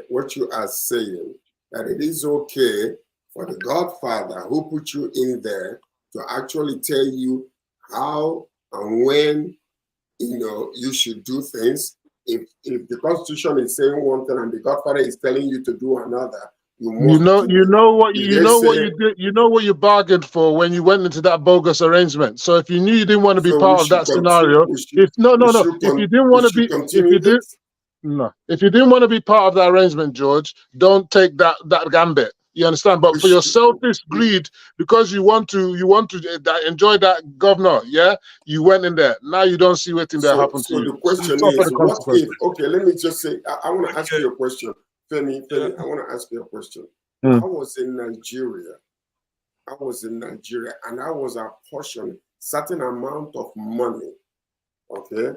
what you are saying, that it is okay for the Godfather who put you in there to actually tell you how and when you should do things. If the Constitution is saying one thing and the Godfather is telling you to do another, you know what you bargained for when you went into that bogus arrangement. So if you knew you didn't want to be part of that scenario, if you didn't want to be part of that arrangement, George, don't take that gambit. You understand? But for your selfish greed, because you want to enjoy that governor, yeah, you went in there. Now you don't see what thing that happened to you. So the question is, what if? Okay, let me just say, I want to ask you a question, Femi. I want to ask you a question. I was in Nigeria, and I was apportioned certain amount of money, okay,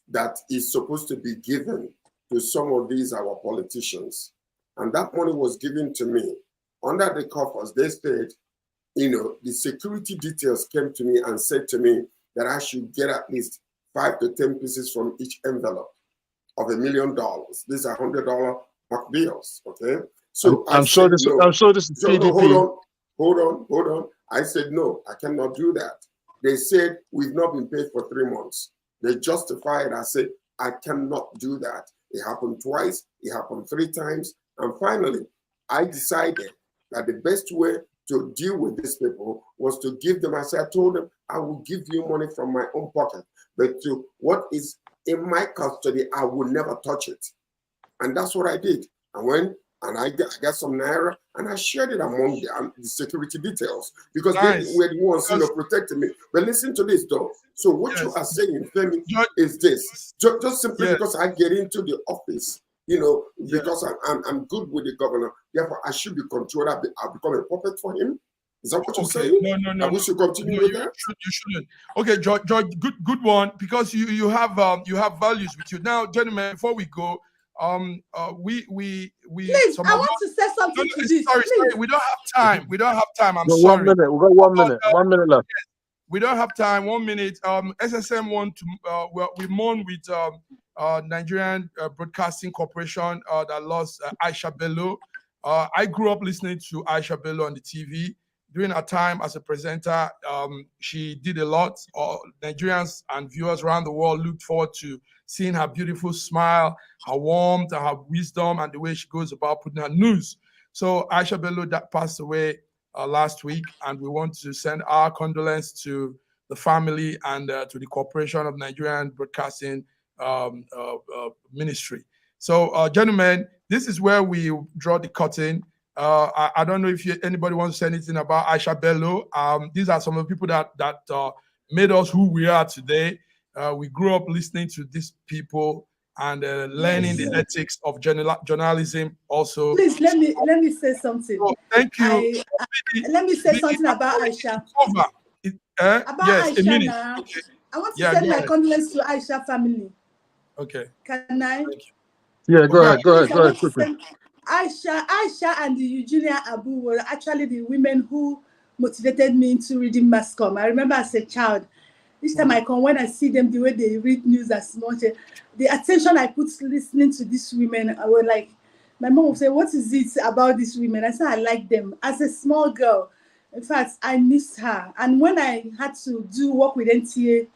that is supposed to be given to some of these our politicians, and that money was given to me. Under the covers, they said, the security details came to me and said to me that I should get at least 5 to 10 pieces from each envelope of $1 million. These are $100 mark bills, okay? So I'm sure this is PDP. Hold on. I said, no, I cannot do that. They said, we've not been paid for 3 months. They justified. I said, I cannot do that. It happened twice. It happened 3 times. And finally, I decided that the best way to deal with these people was to give them, as I told them, I will give you money from my own pocket, but to what is in my custody, I will never touch it. And that's what I did. I got some naira and I shared it among the security details because they were the ones protecting me. But listen to this though. So what you are saying, Femi, is this. Just simply because I get into the office, because I'm good with the governor, therefore I should be controlled. I'll become a puppet for him. Is that what you're saying? No. We should continue with that. You shouldn't. Okay, George, good one, because you have values with you. Now, gentlemen, before we go, we please, I want to say something to this. Sorry, we don't have time. I'm sorry. 1 minute. We've got 1 minute. 1 minute left. We don't have time. 1 minute. SSM want to. We mourn with Nigerian Broadcasting Corporation that lost Aisha Bello. I grew up listening to Aisha Bello on the TV. During her time as a presenter, she did a lot. Nigerians and viewers around the world looked forward to seeing her beautiful smile, her warmth, her wisdom, and the way she goes about putting her news. So Aisha Bello that passed away last week, and we want to send our condolences to the family and to the Corporation of Nigerian Broadcasting Ministry. So, gentlemen, this is where we draw the curtain. I don't know if anybody wants to say anything about Aisha Bello. These are some of the people that made us who we are today. We grew up listening to these people, and learning the ethics of journalism also. Please let me say something. Oh, thank you. Let me say something about Aisha. About yes, Aisha a minute. now. Okay. I want to send my condolences to Aisha family. Okay. Can I? Yeah, go ahead quickly. Aisha and the Eugenia Abu were actually the women who motivated me into reading mass comm. I remember as a child, each time I come, when I see them, the way they read news as much, the attention I put listening to these women, I was like, my mom would say, what is it about these women? I said, I like them. As a small girl, in fact, I missed her. And when I had to do work with NTA,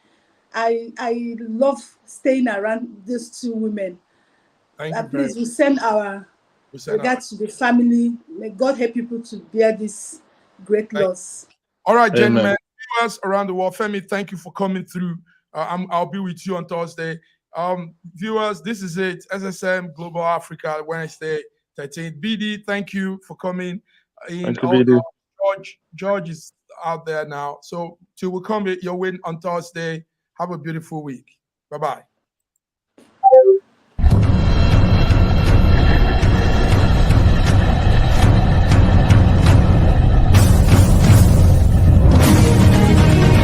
I love staying around these two women. Please, we send our regards to the family. May God help people to bear this great loss. All right, gentlemen, viewers around the world, Femi, thank you for coming through. I'll be with you on Thursday. Viewers, this is it. SSM Global Africa, Wednesday, 13th. BD, thank you for coming in. George is out there now. So till we come your way on Thursday. Have a beautiful week. Bye-bye.